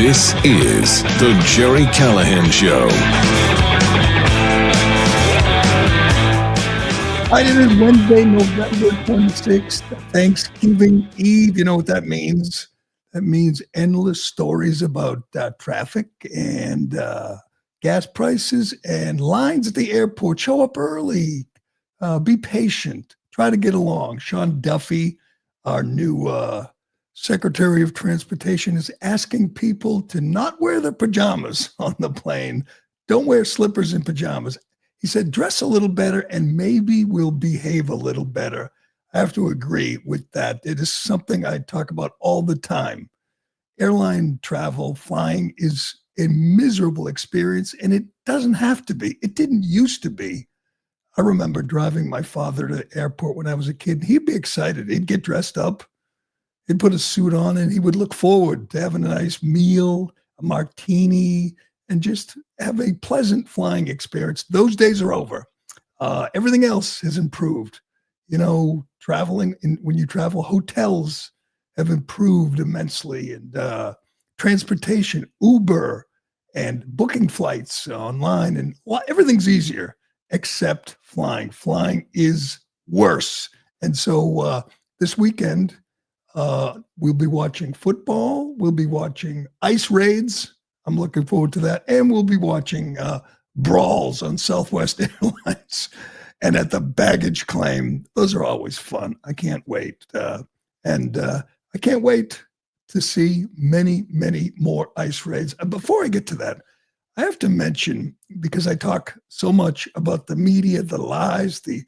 This is the Gerry Callahan Show. It is Wednesday, November 26th, Thanksgiving Eve. You know what that means? That means endless stories about traffic and gas prices and lines at the airport. Show up early. Be patient. Try to get along. Sean Duffy, our new Secretary of Transportation, is asking people to not wear their pajamas on the plane. Don't wear slippers and pajamas. He said, dress a little better and maybe we'll behave a little better. I have to agree with that. It is something I talk about all the time. Airline travel, flying is a miserable experience, and it doesn't have to be. It didn't used to be. I remember driving my father to the airport when I was a kid. He'd be excited. He'd get dressed up. He'd put a suit on, and he would look forward to having a nice meal, a martini, and just have a pleasant flying experience. Those days are over. Everything else has improved. You know, when you travel, hotels have improved immensely, and transportation, Uber, and booking flights online, and everything's easier except flying. Flying is worse. And so this weekend, we'll be watching football. We'll be watching ice raids. I'm looking forward to that. And we'll be watching brawls on Southwest Airlines and at the baggage claim. Those are always fun. I can't wait. And I can't wait to see many, many more ice raids. Before I get to that, I have to mention, because I talk so much about the media, the lies, the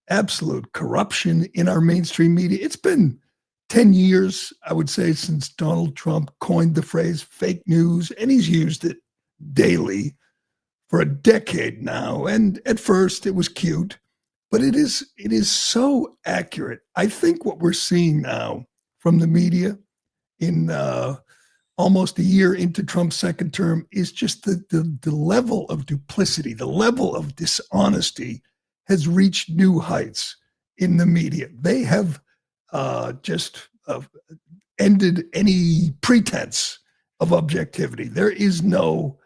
absolute corruption in our mainstream media. It's been 10 years, I would say, since Donald Trump coined the phrase fake news, and he's used it daily for a decade now. And at first it was cute, but it is so accurate. I think what we're seeing now from the media in almost a year into Trump's second term is just the level of duplicity, the level of dishonesty has reached new heights in the media. They have just ended any pretense of objectivity. There is no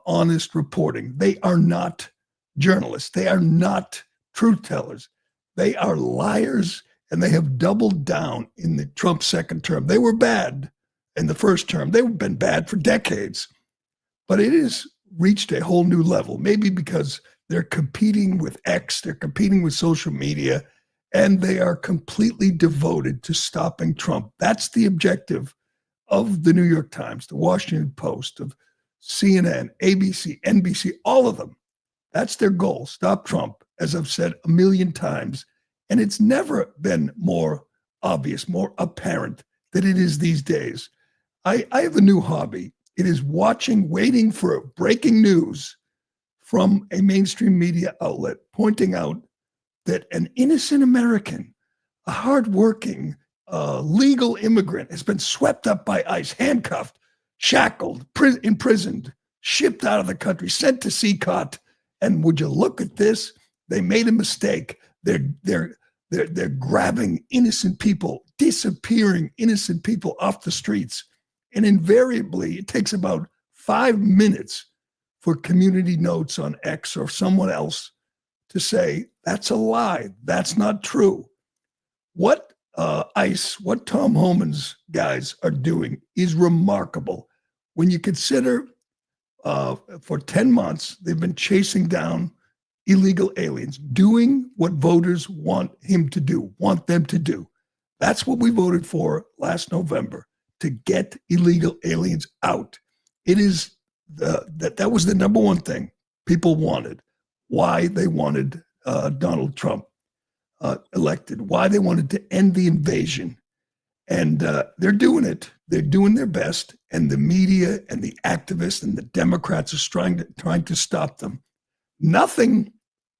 honest reporting. They are not journalists. They are not truth tellers. They are liars, and they have doubled down in the Trump second term. They were bad in the first term. They've been bad for decades, but it has reached a whole new level, maybe because they're competing with X, they're competing with social media, and they are completely devoted to stopping Trump. That's the objective of the New York Times, the Washington Post, of CNN, ABC, NBC, all of them. That's their goal, stop Trump, as I've said a million times. And it's never been more obvious, more apparent than it is these days. I have a new hobby. It is waiting for breaking news from a mainstream media outlet pointing out that an innocent American, a hardworking, legal immigrant has been swept up by ICE, handcuffed, shackled, imprisoned, shipped out of the country, sent to CCOT. And would you look at this? They made a mistake. They're grabbing innocent people, disappearing innocent people off the streets. And invariably, it takes about 5 minutes for Community Notes on X or someone else to say, that's a lie. That's not true. What ICE, what Tom Homan's guys are doing is remarkable. When you consider for 10 months, they've been chasing down illegal aliens, doing what voters want them to do. That's what we voted for last November, to get illegal aliens out. It is that was the number one thing people wanted, why they wanted Donald Trump elected, why they wanted to end the invasion. And they're doing it. They're doing their best. And the media and the activists and the Democrats are trying to stop them. Nothing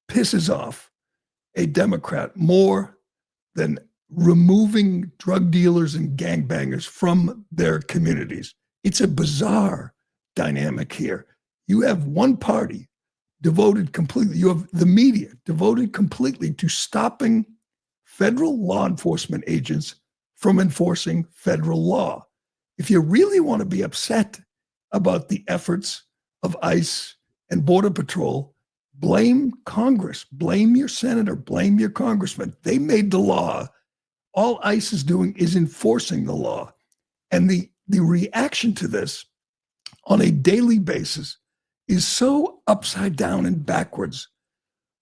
pisses off a Democrat more than removing drug dealers and gangbangers from their communities. It's a bizarre dynamic here. You have one party devoted completely, you have the media devoted completely to stopping federal law enforcement agents from enforcing federal law. If you really want to be upset about the efforts of ICE and Border Patrol, blame Congress, blame your senator, blame your congressman. They made the law. All ICE is doing is enforcing the law. And the reaction to this on a daily basis is so upside down and backwards.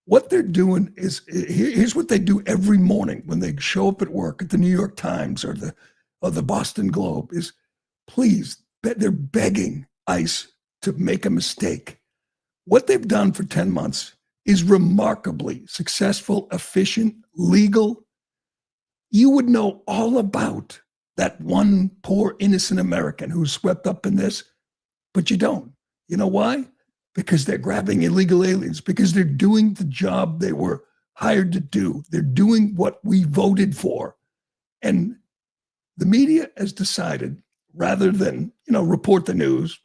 What they're doing is, here's what they do every morning when they show up at work at the New York Times or the Boston Globe is, please, they're begging ICE to make a mistake. What they've done for 10 months is remarkably successful, efficient, legal. You would know all about that one poor innocent American who's swept up in this, but you don't. You know why? Because they're grabbing illegal aliens, because they're doing the job they were hired to do. They're doing what we voted for. And the media has decided, rather than, report the news,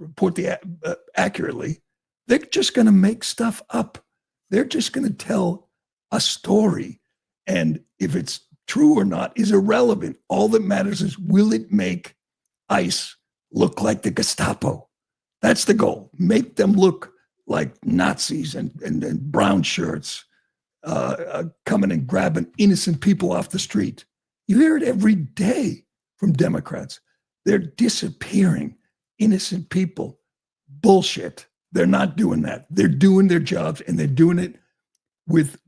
accurately, they're just going to make stuff up. They're just going to tell a story. And if it's true or not is irrelevant. All that matters is, will it make ICE look like the Gestapo? That's the goal. Make them look like Nazis and brown shirts coming and grabbing innocent people off the street. You hear it every day from Democrats. They're disappearing innocent people. Bullshit. They're not doing that. They're doing their jobs, and they're doing it with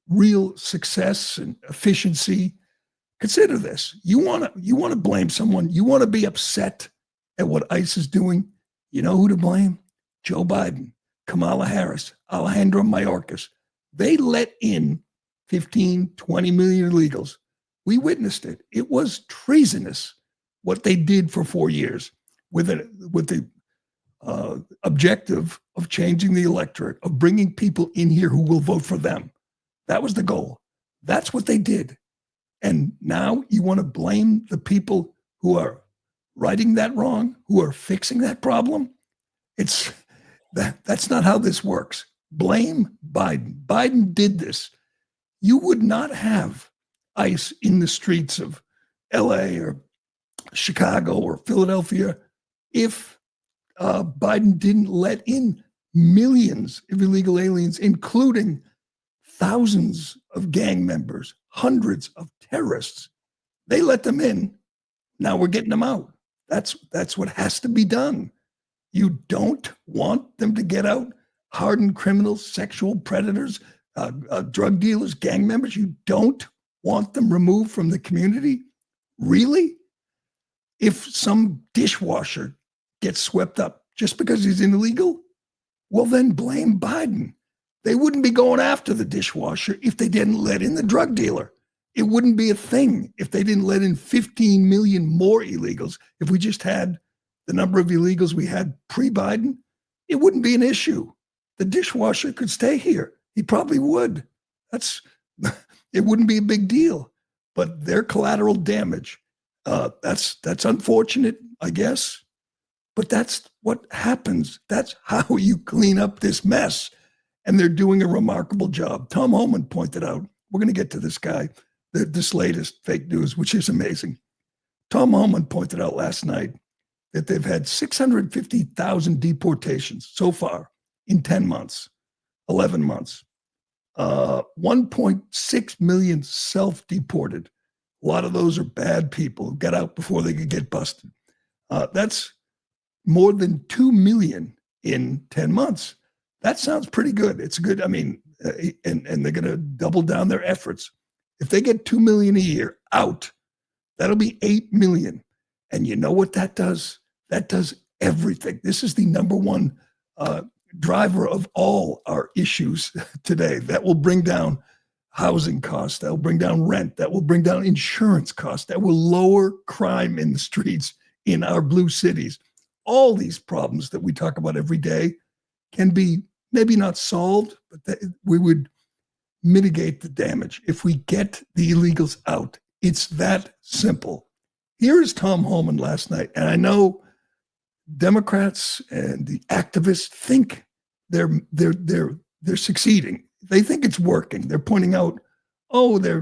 real success and efficiency. Consider this. You want to blame someone. You want to be upset at what ICE is doing. You know who to blame? Joe Biden, Kamala Harris, Alejandro Mayorkas. They let in 15, 20 million illegals. We witnessed it. It was treasonous what they did for 4 years with the objective of changing the electorate, of bringing people in here who will vote for them. That was the goal. That's what they did. And now you want to blame the people who are righting that wrong, who are fixing that problem? That's not how this works. Blame Biden. Biden did this. You would not have ICE in the streets of LA or Chicago or Philadelphia if Biden didn't let in millions of illegal aliens, including thousands of gang members, hundreds of terrorists. They let them in. Now we're getting them out. That's what has to be done. You don't want them to get out. Hardened criminals, sexual predators, drug dealers, gang members. You don't want them removed from the community? Really? If some dishwasher gets swept up just because he's illegal, well, then blame Biden. They wouldn't be going after the dishwasher if they didn't let in the drug dealer. It wouldn't be a thing if they didn't let in 15 million more illegals. If we just had the number of illegals we had pre-Biden, it wouldn't be an issue. The dishwasher could stay here. He probably would. It wouldn't be a big deal. But their collateral damage, that's unfortunate, I guess. But that's what happens. That's how you clean up this mess. And they're doing a remarkable job. Tom Homan pointed out, we're going to get to this guy, this latest fake news, which is amazing. Tom Homan pointed out last night that they've had 650,000 deportations so far in 10 months, 11 months. 1.6 million self-deported. A lot of those are bad people who got out before they could get busted. That's more than 2 million in 10 months. That sounds pretty good. It's good. I mean, and they're going to double down their efforts. If they get 2 million a year out, that'll be 8 million. And you know what that does? That does everything. This is the number one driver of all our issues today. That will bring down housing costs. That will bring down rent. That will bring down insurance costs. That will lower crime in the streets in our blue cities. All these problems that we talk about every day can be maybe not solved, but we would mitigate the damage if we get the illegals out. It's that simple. Here is Tom Homan last night, and I know Democrats and the activists think they're succeeding. They think it's working. They're pointing out, oh, they're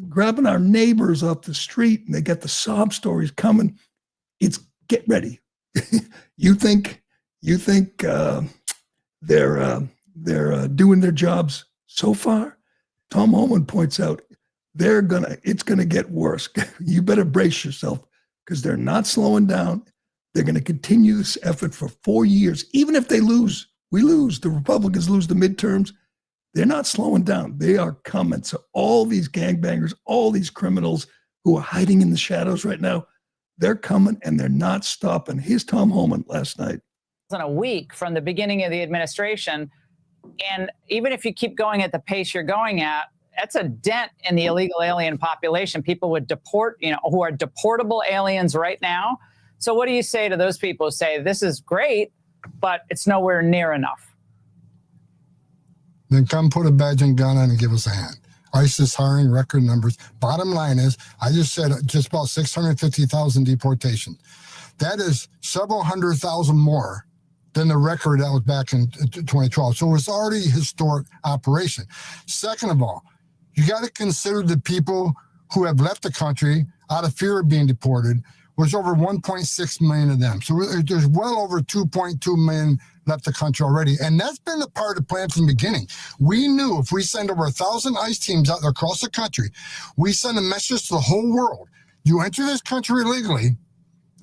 grabbing our neighbors off the street, and they got the sob stories coming. Get ready. You think they're doing their jobs so far? Tom Homan points out it's gonna get worse. You better brace yourself because they're not slowing down. They're going to continue this effort for 4 years. Even if they lose, we lose, the Republicans lose the midterms, they're not slowing down. They are coming. So all these gangbangers, all these criminals who are hiding in the shadows right now, they're coming and they're not stopping. Here's Tom Homan last night. In a week from the beginning of the administration. And even if you keep going at the pace you're going at, that's a dent in the illegal alien population. People would deport, who are deportable aliens right now. So what do you say to those people who say this is great, but it's nowhere near enough? Then come put a badge and gun on and give us a hand. ICE is hiring record numbers. Bottom line is, I just said just about 650,000 deportations. That is several 100,000 more than the record that was back in 2012. So it was already a historic operation. Second of all, you got to consider the people who have left the country out of fear of being deported. Was over 1.6 million of them. So there's well over 2.2 million left the country already. And that's been a part of the plan from the beginning. We knew if we send over 1,000 ICE teams out across the country, we send a message to the whole world. You enter this country illegally,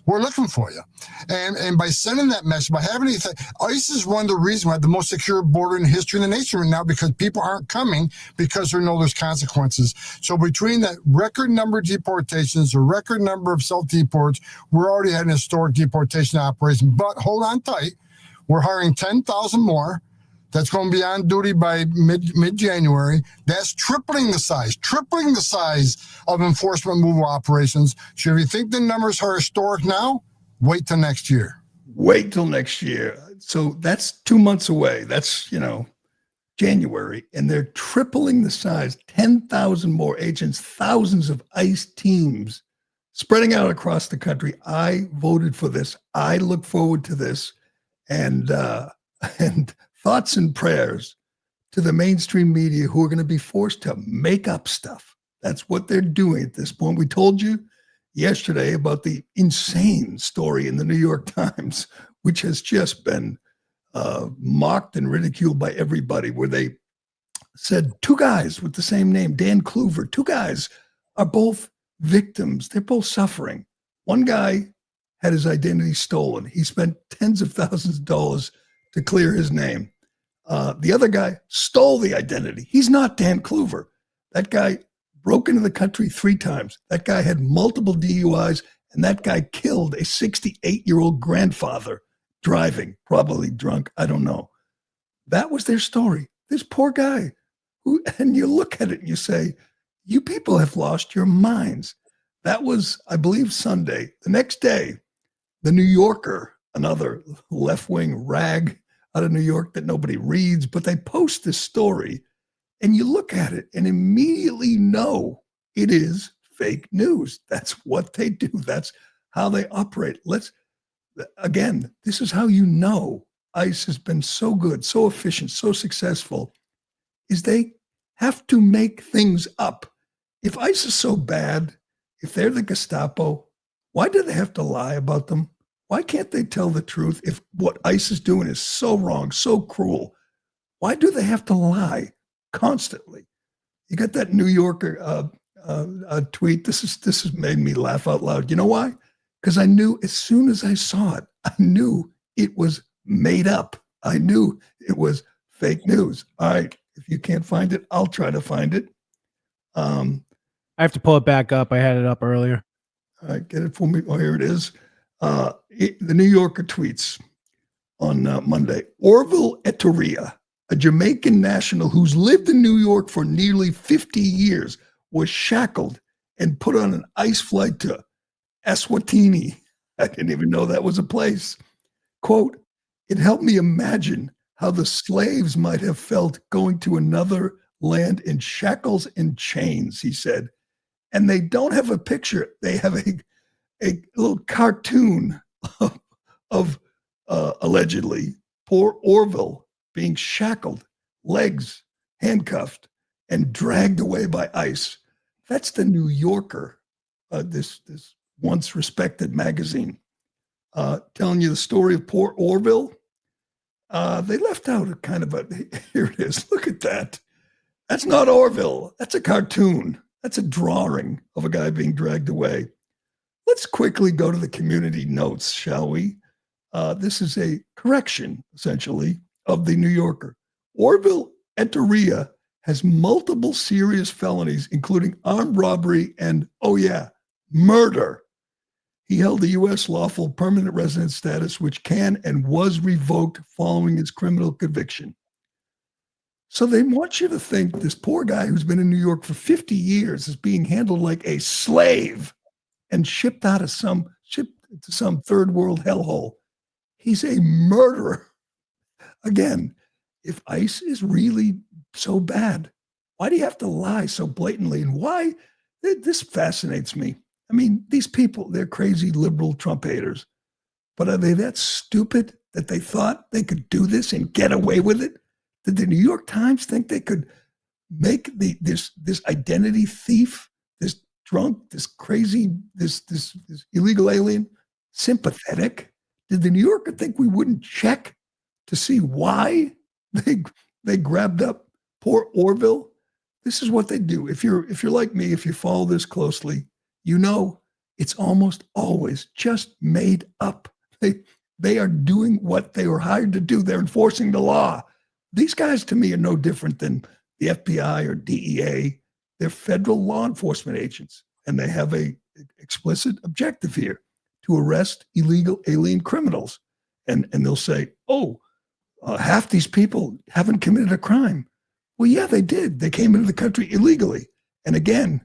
we're looking for you. And by sending that message, by having anything, ICE is one of the reasons we have the most secure border in the history of the nation right now, because people aren't coming because they know there's consequences. So between that record number of deportations, the record number of self-deports, we're already had an historic deportation operation. But hold on tight. We're hiring 10,000 more. That's going to be on duty by mid-January. That's tripling the size of enforcement removal operations. So if you think the numbers are historic now, wait till next year. Wait till next year. So that's 2 months away. That's, January. And they're tripling the size, 10,000 more agents, thousands of ICE teams spreading out across the country. I voted for this. I look forward to this. And thoughts and prayers to the mainstream media who are going to be forced to make up stuff. That's what they're doing at this point. We told you yesterday about the insane story in the New York Times, which has just been mocked and ridiculed by everybody, where they said 2 guys with the same name, Dan Kluver, 2 guys are both victims. They're both suffering. One guy had his identity stolen. He spent tens of thousands of dollars to clear his name. The other guy stole the identity. He's not Dan Kluver. That guy broke into the country 3 times. That guy had multiple DUIs, and that guy killed a 68-year-old grandfather driving, probably drunk. I don't know. That was their story. This poor guy. And you look at it and you say, you people have lost your minds. That was, I believe, Sunday. The next day, the New Yorker, another left-wing rag out of New York that nobody reads, but they post this story and you look at it and immediately know it is fake news. That's what they do. That's how they operate. Again, this is how you know ICE has been so good, so efficient, so successful, is they have to make things up. If ICE is so bad, if they're the Gestapo, why do they have to lie about them? Why can't they tell the truth if what ICE is doing is so wrong, so cruel? Why do they have to lie constantly? You got that New Yorker tweet. This has made me laugh out loud. You know why? Because I knew as soon as I saw it, I knew it was made up. I knew it was fake news. All right, if you can't find it, I'll try to find it. I have to pull it back up. I had it up earlier. All right, get it for me. Oh, here it is. The New Yorker tweets on Monday, Orville Eteria, a Jamaican national who's lived in New York for nearly 50 years, was shackled and put on an ICE flight to Eswatini. I didn't even know that was a place. Quote, it helped me imagine how the slaves might have felt going to another land in shackles and chains, he said. And they don't have a picture. They have a little cartoon of allegedly poor Orville being shackled, legs handcuffed, and dragged away by ICE. That's the New Yorker, this once respected magazine. telling you the story of poor Orville. They left out a kind of a, here it is. Look at that. That's not Orville. That's a cartoon. That's a drawing of a guy being dragged away. Let's quickly go to the community notes, shall we? This is a correction, essentially, of the New Yorker. Orville Eteria has multiple serious felonies, including armed robbery and, oh yeah, murder. He held the U.S. lawful permanent resident status, which can and was revoked following his criminal conviction. So they want you to think this poor guy who's been in New York for 50 years is being handled like a slave and shipped to some third world hellhole. He's a murderer. Again, if ICE is really so bad, why do you have to lie so blatantly? And why? This fascinates me. I mean, these people, they're crazy liberal Trump haters, but are they that stupid that they thought they could do this and get away with it? Did the New York Times think they could make this identity thief, this drunk, this crazy, this illegal alien sympathetic? Did the New Yorker think we wouldn't check to see why they grabbed up poor Orville? This is what they do. If you're like me, if you follow this closely, you know it's almost always just made up. They are doing what they were hired to do. They're enforcing the law. These guys, to me, are no different than the FBI or DEA. They're federal law enforcement agents, and they have a explicit objective here to arrest illegal alien criminals. And they'll say, half these people haven't committed a crime. Well, yeah, they did. They came into the country illegally. And again,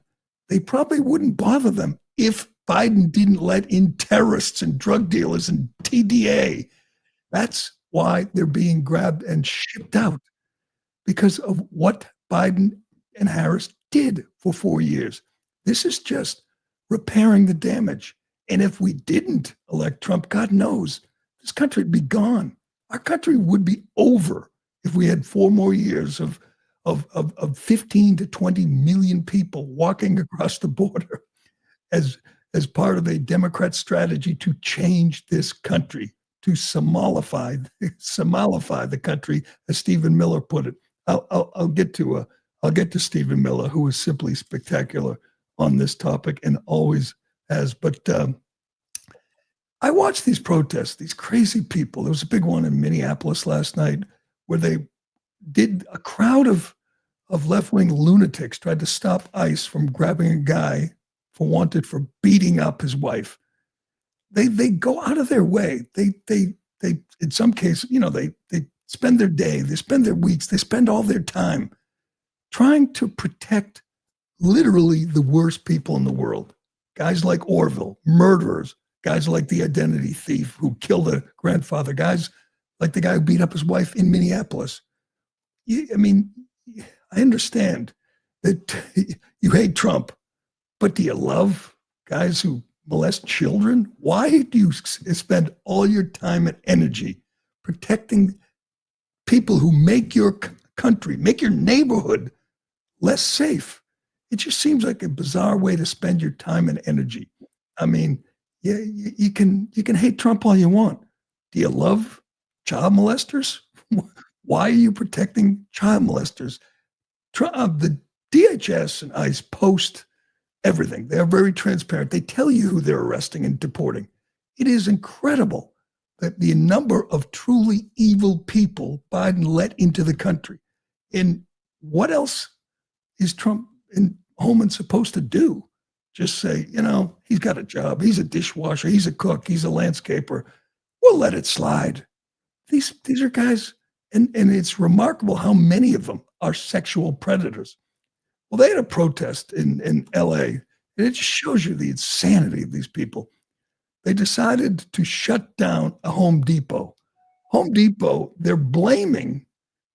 they probably wouldn't bother them if Biden didn't let in terrorists and drug dealers and TDA. That's why they're being grabbed and shipped out, because of what Biden and Harris did for 4 years. This is just repairing the damage. And if we didn't elect Trump, God knows, this country would be gone. Our country would be over if we had 4 more years of 15 to 20 million people walking across the border as part of a Democrat strategy to change this country, to Somalify the country, as Stephen Miller put it. I'll get to Stephen Miller, who is simply spectacular on this topic and always has. But I watched these protests, these crazy people. There was a big one in Minneapolis last night where a crowd of left-wing lunatics tried to stop ICE from grabbing a guy wanted for beating up his wife. They go out of their way. They in some cases, they spend their day, they spend their weeks, they spend all their time trying to protect literally the worst people in the world. Guys like Orville, murderers, guys like the identity thief who killed a grandfather, guys like the guy who beat up his wife in Minneapolis. I understand that you hate Trump, but do you love guys who molest children? Why do you spend all your time and energy protecting people who make your country, make your neighborhood less safe? It just seems like a bizarre way to spend your time and energy. I mean, yeah, you can hate Trump all you want. Do you love child molesters? Why are you protecting child molesters? The DHS and ICE post everything. They're very transparent. They tell you who they're arresting and deporting. It is incredible that the number of truly evil people Biden let into the country. And what else is Trump and Homan supposed to do? Just say, he's got a job. He's a dishwasher. He's a cook. He's a landscaper. We'll let it slide. These are guys, and it's remarkable how many of them are sexual predators. Well, they had a protest in LA, and it just shows you the insanity of these people. They decided to shut down a Home Depot. Home Depot, they're blaming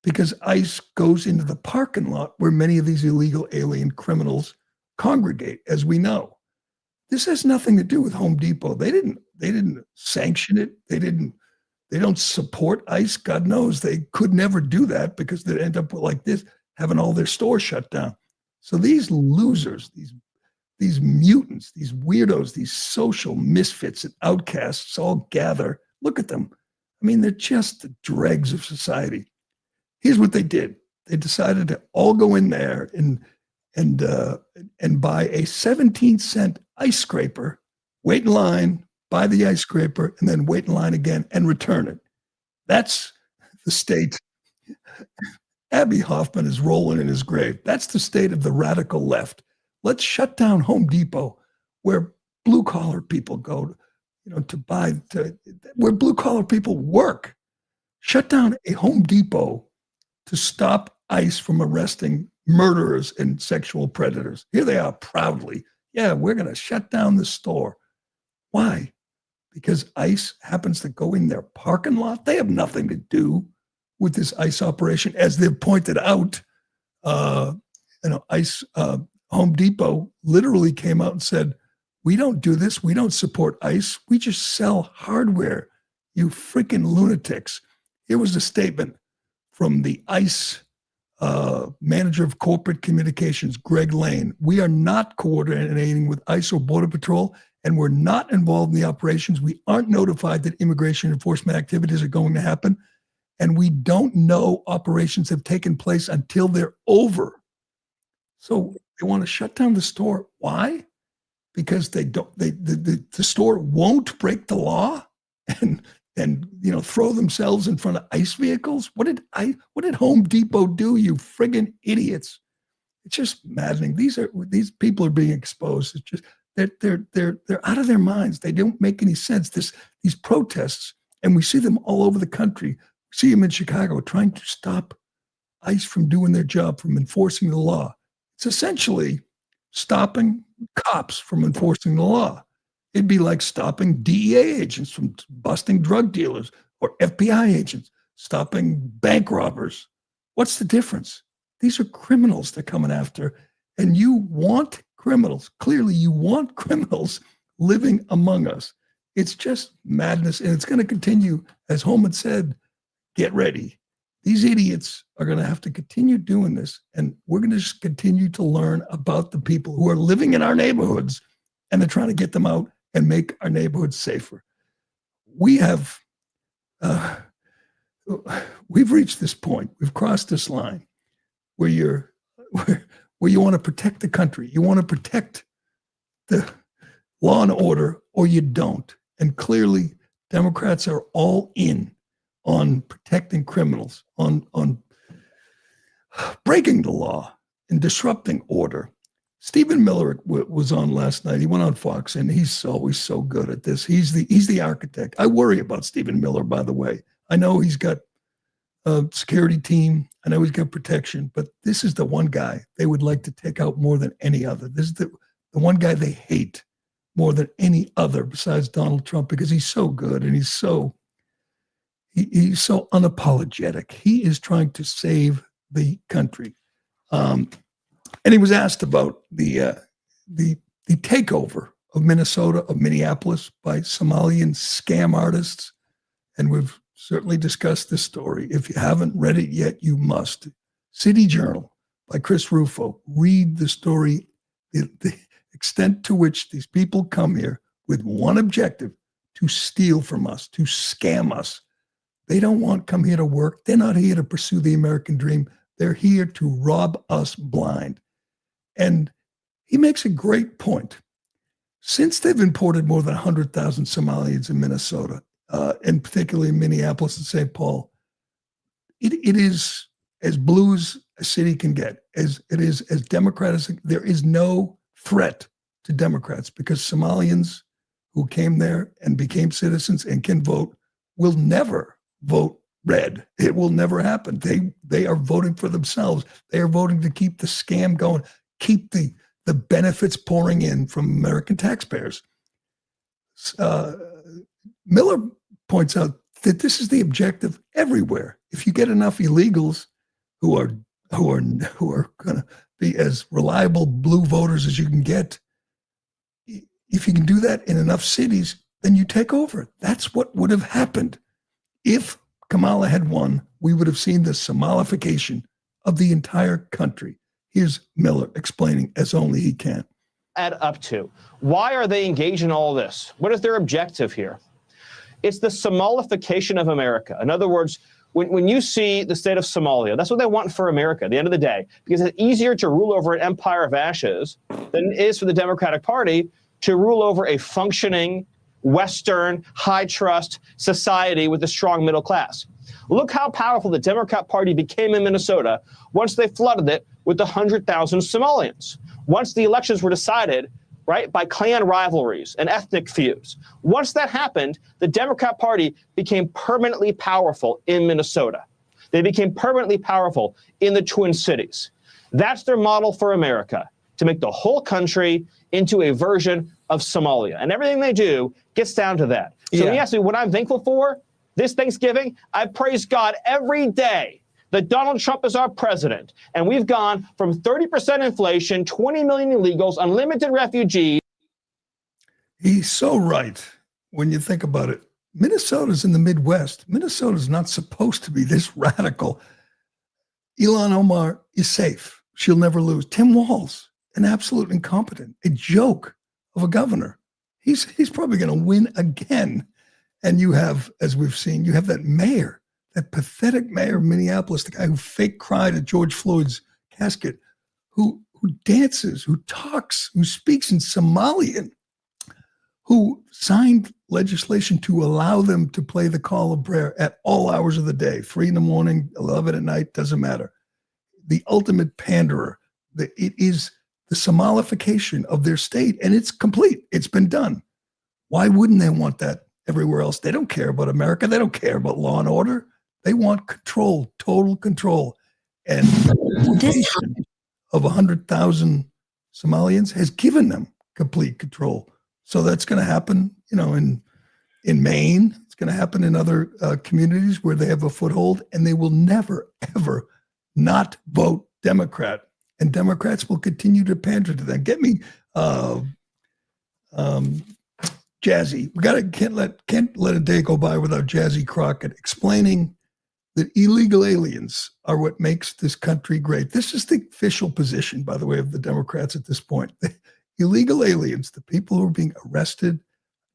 because ICE goes into the parking lot where many of these illegal alien criminals congregate, as we know. This has nothing to do with Home Depot. They didn't sanction it. They don't support ICE. God knows they could never do that because they'd end up with like this, having all their stores shut down. So these losers, these mutants, these weirdos, these social misfits and outcasts all gather. Look at them. I mean, they're just the dregs of society. Here's what they did. They decided to all go in there and buy a 17-cent ice scraper, wait in line, buy the ice scraper, and then wait in line again and return it. That's the state. Abby Hoffman is rolling in his grave. That's the state of the radical left. Let's shut down Home Depot, where blue-collar people go, where blue-collar people work. Shut down a Home Depot to stop ICE from arresting murderers and sexual predators. Here they are proudly. Yeah, we're going to shut down the store. Why? Because ICE happens to go in their parking lot. They have nothing to do with this ICE operation. As they've pointed out, ICE, Home Depot literally came out and said, we don't do this. We don't support ICE. We just sell hardware, you freaking lunatics. Here was a statement from the ICE manager of corporate communications, Greg Lane. We are not coordinating with ICE or Border Patrol, and we're not involved in the operations. We aren't notified that immigration enforcement activities are going to happen, and we don't know operations have taken place until they're over. So they want to shut down the store. Why? Because the store won't break the law and throw themselves in front of ICE vehicles. What did Home Depot do, you friggin' idiots? It's just maddening. These people are being exposed. It's just they're out of their minds. They don't make any sense. These protests, and we see them all over the country. We see them in Chicago trying to stop ICE from doing their job, from enforcing the law. It's essentially stopping cops from enforcing the law. It'd be like stopping DEA agents from busting drug dealers, or FBI agents stopping bank robbers. What's the difference? These are criminals they're coming after, and you want criminals. Clearly, you want criminals living among us. It's just madness, and it's going to continue. As Holman said, get ready. These idiots are going to have to continue doing this, and we're going to just continue to learn about the people who are living in our neighborhoods, and they're trying to get them out and make our neighborhoods safer. We've reached this point. We've crossed this line where you want to protect the country. You want to protect the law and order, or you don't. And clearly, Democrats are all in on protecting criminals, on breaking the law and disrupting order. Stephen Miller was on last night. He went on Fox, and he's always so good at this. He's the architect. I worry about Stephen Miller, by the way. I know he's got a security team. I know he's got protection, but this is the one guy they would like to take out more than any other. This is the one guy they hate more than any other besides Donald Trump, because he's so good and he's so unapologetic. He is trying to save the country. And he was asked about the takeover of Minnesota, of Minneapolis, by Somalian scam artists. And we've certainly discussed this story. If you haven't read it yet, you must. City Journal by Chris Rufo. Read the story, the extent to which these people come here with one objective: to steal from us, to scam us. They don't want to come here to work. They're not here to pursue the American dream. They're here to rob us blind. And he makes a great point. Since they've imported more than 100,000 Somalians in Minnesota, and particularly in Minneapolis and St. Paul, it is as blue as a city can get, as it is as democratic. There is no threat to Democrats, because Somalians who came there and became citizens and can vote will never vote red. It will never happen. They are voting for themselves. They are voting to keep the scam going, keep the benefits pouring in from American taxpayers. Miller points out that this is the objective everywhere. If you get enough illegals who are going to be as reliable blue voters as you can get, if you can do that in enough cities, then you take over. That's what would have happened. If Kamala had won, we would have seen the Somalification of the entire country. Here's Miller explaining as only he can. add up to? Why are they engaged in all this? What is their objective here? It's the Somalification of America. In other words, when you see the state of Somalia, that's what they want for America at the end of the day, because it's easier to rule over an empire of ashes than it is for the Democratic Party to rule over a functioning, Western, high-trust society with a strong middle class. Look how powerful the Democrat Party became in Minnesota once they flooded it with 100,000 Somalians. Once the elections were decided, right, by clan rivalries and ethnic feuds. Once that happened, the Democrat Party became permanently powerful in Minnesota. They became permanently powerful in the Twin Cities. That's their model for America, to make the whole country into a version of Somalia. And everything they do gets down to that. So when you ask me what I'm thankful for this Thanksgiving, I praise God every day that Donald Trump is our president. And we've gone from 30% inflation, 20 million illegals, unlimited refugees. He's so right when you think about it. Minnesota's in the Midwest. Minnesota's not supposed to be this radical. Ilhan Omar is safe. She'll never lose. Tim Walz, an absolute incompetent, a joke of a governor. He's probably going to win again. And you have, as we've seen, you have that mayor, that pathetic mayor of Minneapolis, the guy who fake cried at George Floyd's casket, who dances, who talks, who speaks in Somalian, who signed legislation to allow them to play the call of prayer at all hours of the day, 3 in the morning, 11 at night, doesn't matter. The ultimate panderer. It is the Somalification of their state, and it's complete. It's been done. Why wouldn't they want that everywhere else? They don't care about America. They don't care about law and order. They want control, total control. And the of 100,000 Somalians has given them complete control. So that's going to happen, in Maine. It's going to happen in other communities where they have a foothold, and they will never, ever not vote Democrat. And Democrats will continue to pander to them. Get me Jazzy. Can't let a day go by without Jazzy Crockett explaining that illegal aliens are what makes this country great. This is the official position, by the way, of the Democrats at this point. The illegal aliens, the people who are being arrested,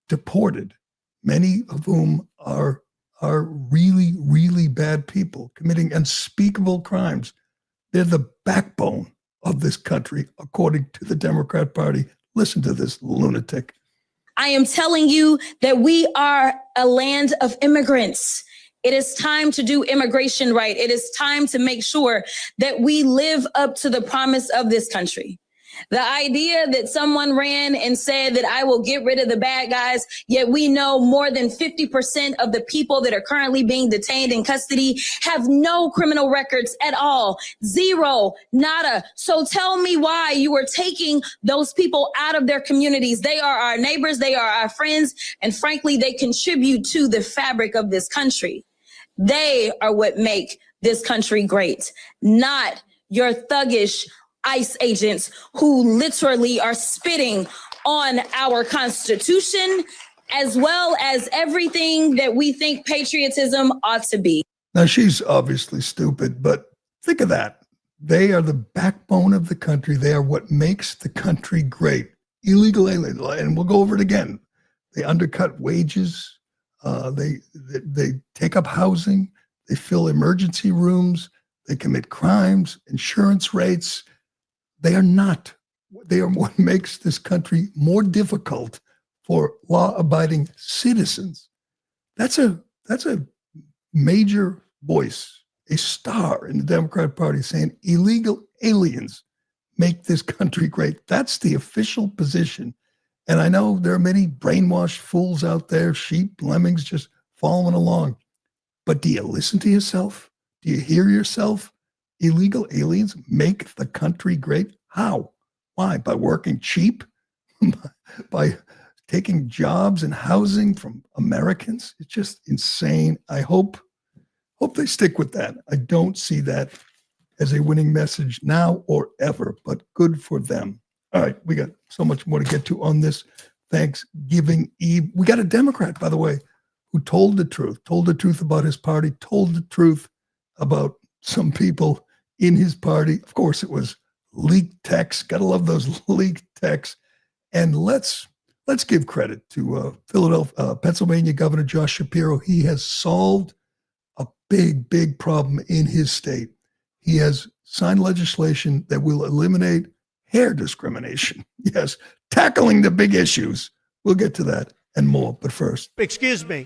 deported, many of whom are really, really bad people committing unspeakable crimes. They're the backbone of this country, according to the Democrat Party. Listen to this lunatic. I am telling you that we are a land of immigrants. It is time to do immigration right. It is time to make sure that we live up to the promise of this country. The idea that someone ran and said that I will get rid of the bad guys, yet we know more than 50% of the people that are currently being detained in custody have no criminal records at all. Zero, nada. So tell me why you are taking those people out of their communities. They are our neighbors. They are our friends. And frankly, they contribute to the fabric of this country. They are what make this country great, not your thuggish ICE agents who literally are spitting on our Constitution, as well as everything that we think patriotism ought to be. Now, she's obviously stupid, but think of that. They are the backbone of the country. They are what makes the country great. Illegal aliens, and we'll go over it again. They undercut wages. They take up housing. They fill emergency rooms. They commit crimes, insurance rates. They are what makes this country more difficult for law-abiding citizens. That's a major voice, a star in the Democrat Party saying illegal aliens make this country great. That's the official position. And I know there are many brainwashed fools out there, sheep, lemmings, just following along. But do you listen to yourself? Do you hear yourself? Illegal aliens make the country great? How? Why? By working cheap? By taking jobs and housing from Americans? It's just insane. I hope they stick with that. I don't see that as a winning message now or ever, but good for them. All right, we got so much more to get to on this Thanksgiving Eve. We got a Democrat, by the way, who told the truth about his party, told the truth about some people in his party. Of course, it was leaked texts. Got to love those leaked texts. And let's give credit to Pennsylvania Governor Josh Shapiro. He has solved a big problem in his state. He has signed legislation that will eliminate hair discrimination. Yes, tackling the big issues. We'll get to that and more, but first. Excuse me.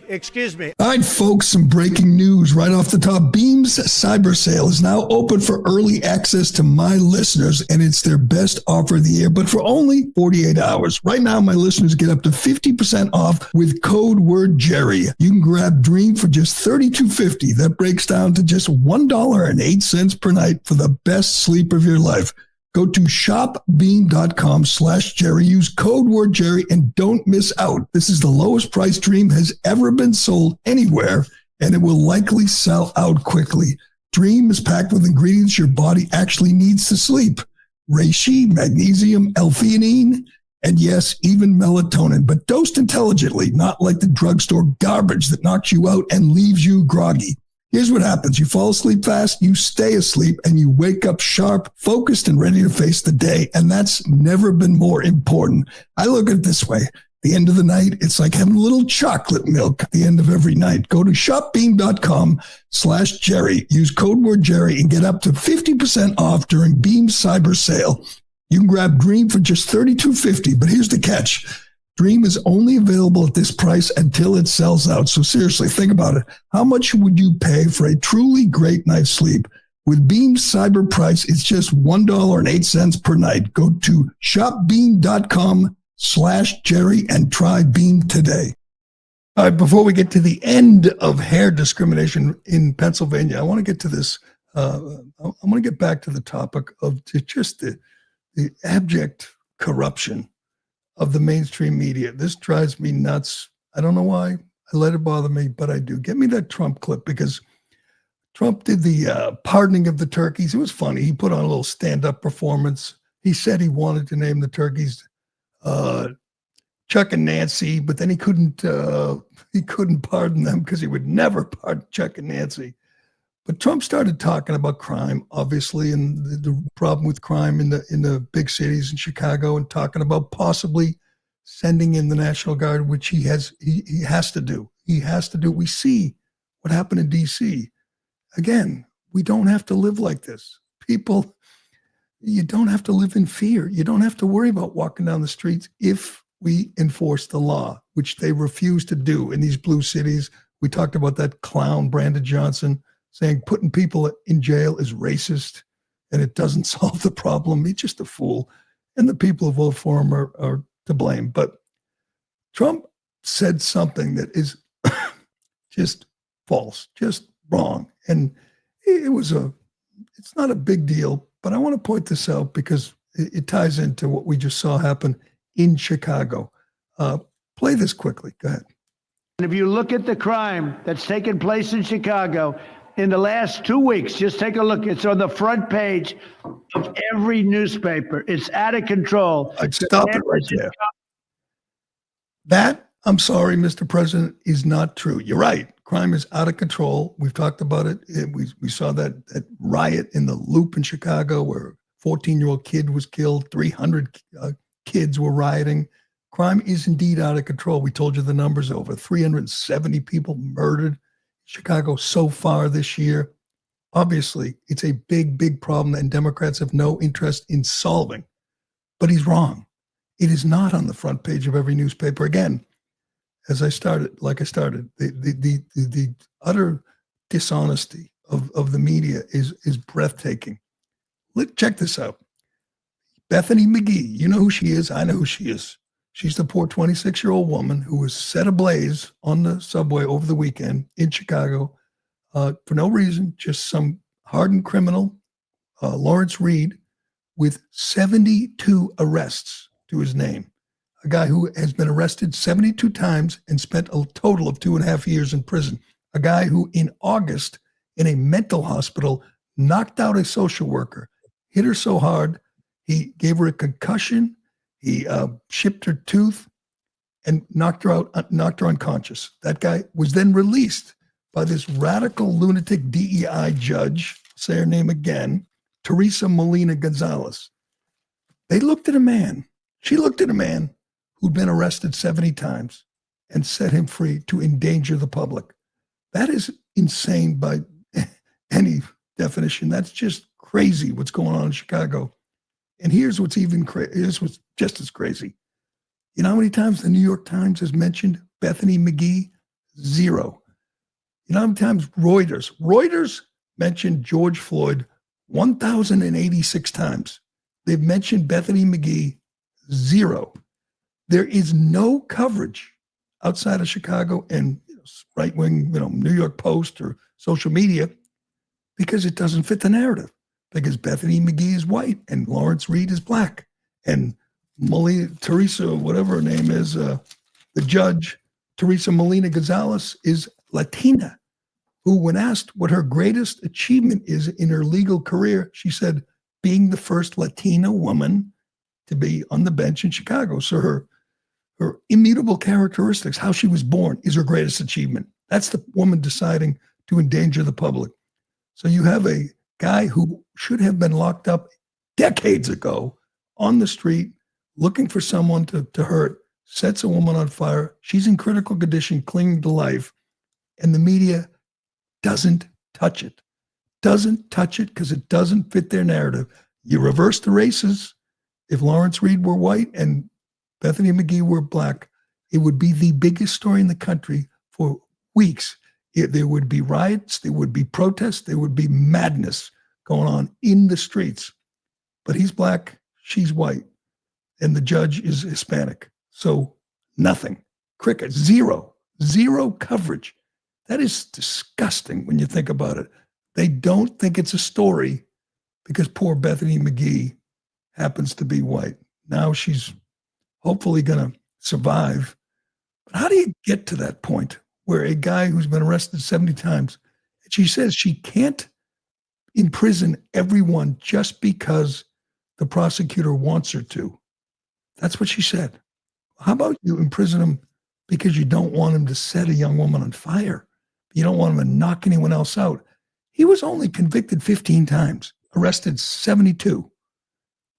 All right, folks, some breaking news right off the top. Beam's cyber sale is now open for early access to my listeners, and it's their best offer of the year, but for only 48 hours. Right now, my listeners get up to 50% off with code word Jerry. You can grab Dream for just $32.50. That breaks down to just $1.08 per night for the best sleep of your life. Go to shopbeam.com/Jerry. Use code word Jerry and don't miss out. This is the lowest price Dream has ever been sold anywhere, and it will likely sell out quickly. Dream is packed with ingredients your body actually needs to sleep. Reishi, magnesium, L-theanine, and yes, even melatonin, but dosed intelligently, not like the drugstore garbage that knocks you out and leaves you groggy. Here's what happens. You fall asleep fast, you stay asleep, and you wake up sharp, focused, and ready to face the day. And that's never been more important. I look at it this way. At the end of the night, it's like having a little chocolate milk at the end of every night. Go to shopbeam.com/Jerry. Use code word Jerry and get up to 50% off during Beam's cyber sale. You can grab Dream for just $32.50, but here's the catch. Dream is only available at this price until it sells out. So seriously, think about it. How much would you pay for a truly great night's sleep? With Beam's cyber price, it's just $1.08 per night. Go to shopbeam.com/Jerry and try Beam today. All right, before we get to the end of hair discrimination in Pennsylvania, I want to get to this. I want to get back to the topic of just the abject corruption of the mainstream media. This drives me nuts. I don't know why I let it bother me, but I do. Get me that Trump clip, because Trump did the pardoning of the turkeys. It was funny. He put on a little stand-up performance. He said he wanted to name the turkeys Chuck and Nancy, but then he couldn't pardon them because he would never pardon Chuck and Nancy. But Trump started talking about crime, obviously, and the problem with crime in the big cities in Chicago, and talking about possibly sending in the National Guard, which he has to do. He has to do. We see what happened in D.C. Again, we don't have to live like this. People, you don't have to live in fear. You don't have to worry about walking down the streets if we enforce the law, which they refuse to do in these blue cities. We talked about that clown, Brandon Johnson, saying putting people in jail is racist and it doesn't solve the problem. He's just a fool. And the people who vote for him are to blame. But Trump said something that is just false, just wrong. And it's not a big deal, but I want to point this out because it ties into what we just saw happen in Chicago. Play this quickly. Go ahead. And if you look at the crime that's taken place in Chicago in the last 2 weeks, just take a look. It's on the front page of every newspaper. It's out of control. I'd stop it right there. That, I'm sorry, Mr. President, is not true. You're right. Crime is out of control. We've talked about it. We saw that riot in the Loop in Chicago where a 14-year-old kid was killed. 300 kids were rioting. Crime is indeed out of control. We told you the numbers, over 370 people murdered in Chicago so far this year. Obviously, it's a big problem and Democrats have no interest in solving. But he's wrong. It is not on the front page of every newspaper. Again, the utter dishonesty of the media is breathtaking. Check this out. Bethany McGee, you know who she is. I know who she is. She's the poor 26-year-old woman who was set ablaze on the subway over the weekend in Chicago for no reason, just some hardened criminal, Lawrence Reed, with 72 arrests to his name. A guy who has been arrested 72 times and spent a total of 2.5 years in prison. A guy who in August in a mental hospital knocked out a social worker, hit her so hard, he gave her a concussion, he chipped her tooth and knocked her unconscious. That guy was then released by this radical lunatic DEI judge, say her name again, Teresa Molina Gonzalez. They looked at a man. She looked at a man who'd been arrested 70 times and set him free to endanger the public. That is insane by any definition. That's just crazy what's going on in Chicago. And here's what's here's what's just as crazy. You know how many times the New York Times has mentioned Bethany McGee? 0. You know how many times Reuters mentioned George Floyd 1,086 times. They've mentioned Bethany McGee 0. There is no coverage outside of Chicago and right-wing, New York Post or social media because it doesn't fit the narrative. Because Bethany McGee is white and Lawrence Reed is black, and Teresa, whatever her name is, the judge, Teresa Molina Gonzalez, is Latina, who, when asked what her greatest achievement is in her legal career, she said, being the first Latina woman to be on the bench in Chicago. So her immutable characteristics, how she was born, is her greatest achievement. That's the woman deciding to endanger the public. So you have a guy who should have been locked up decades ago on the street looking for someone to hurt, sets a woman on fire. She's in critical condition, clinging to life, and the media doesn't touch it. Doesn't touch it because it doesn't fit their narrative. You reverse the races. If Lawrence Reed were white and Bethany McGee were black, it would be the biggest story in the country for weeks. There would be riots, there would be protests, there would be madness going on in the streets. But he's black, she's white, and the judge is Hispanic. So nothing. Cricket, 0 coverage. That is disgusting when you think about it. They don't think it's a story because poor Bethany McGee happens to be white. Now she's hopefully going to survive. But how do you get to that point where a guy who's been arrested 70 times, and she says she can't imprison everyone just because the prosecutor wants her to? That's what she said. How about you imprison him because you don't want him to set a young woman on fire? You don't want him to knock anyone else out. He was only convicted 15 times, arrested 72.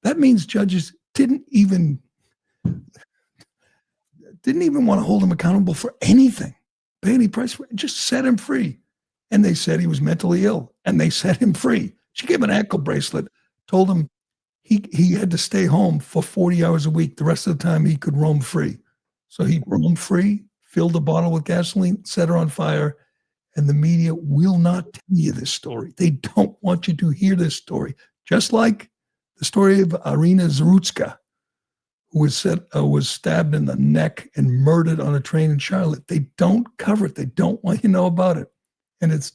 That means judges didn't even want to hold him accountable for anything, pay any price for it, just set him free. And they said he was mentally ill, and they set him free. She gave him an ankle bracelet, told him he had to stay home for 40 hours a week. The rest of the time he could roam free. So he roamed free, filled a bottle with gasoline, set her on fire, and the media will not tell you this story. They don't want you to hear this story. Just like the story of Irina Zarutska, who was stabbed in the neck and murdered on a train in Charlotte. They don't cover it. They don't want you to know about it. And it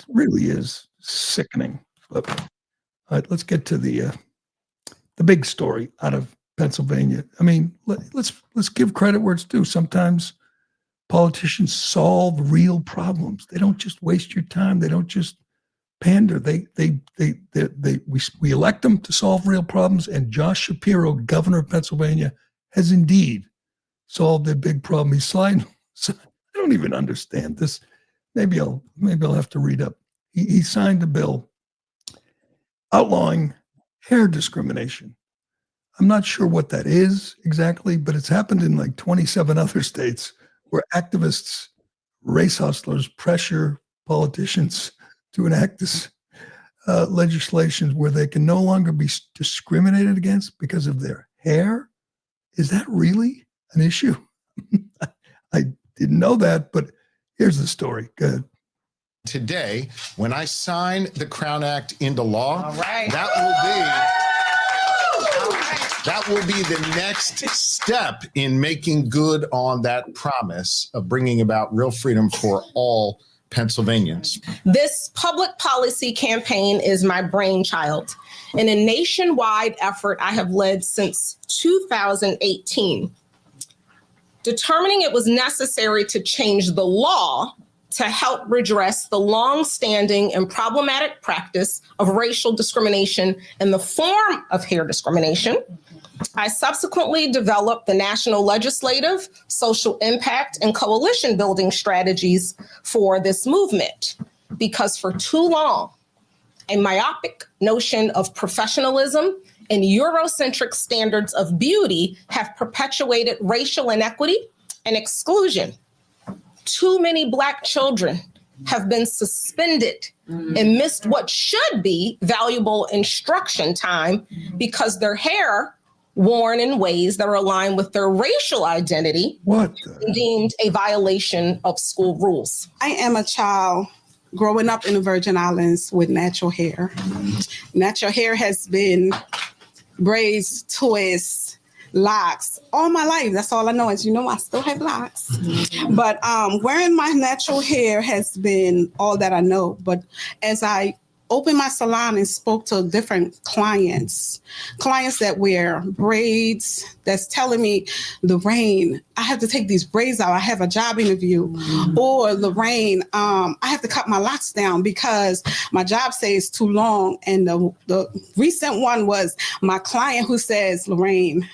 really is sickening. But all right, let's get to the big story out of Pennsylvania. I mean, let's give credit where it's due. Sometimes politicians solve real problems. They don't just waste your time. They don't just pander. We elect them to solve real problems. And Josh Shapiro, governor of Pennsylvania, has indeed solved a big problem. He's sliding. I don't even understand this. Maybe I'll have to read up. He signed a bill outlawing hair discrimination. I'm not sure what that is exactly, but it's happened in like 27 other states where activists, race hustlers, pressure politicians to enact this legislation where they can no longer be discriminated against because of their hair. Is that really an issue? I didn't know that, but here's the story. Go ahead. Today, when I sign the Crown Act into law, that will be the next step in making good on that promise of bringing about real freedom for all Pennsylvanians. This public policy campaign is my brainchild in a nationwide effort I have led since 2018. Determining it was necessary to change the law to help redress the long-standing and problematic practice of racial discrimination in the form of hair discrimination, I subsequently developed the national legislative, social impact, and coalition building strategies for this movement, because for too long, a myopic notion of professionalism and Eurocentric standards of beauty have perpetuated racial inequity and exclusion. Too many Black children have been suspended and missed what should be valuable instruction time because their hair worn in ways that are aligned with their racial identity deemed a violation of school rules. I am a child growing up in the Virgin Islands with natural hair. Natural hair has been braids, twists, locks all my life. That's all I know is, I still have locks. But wearing my natural hair has been all that I know. But as I opened my salon and spoke to different clients that wear braids, that's telling me, Lorraine, I have to take these braids out. I have a job interview. Or Lorraine, I have to cut my locks down because my job says it's too long. And the recent one was my client who says, Lorraine,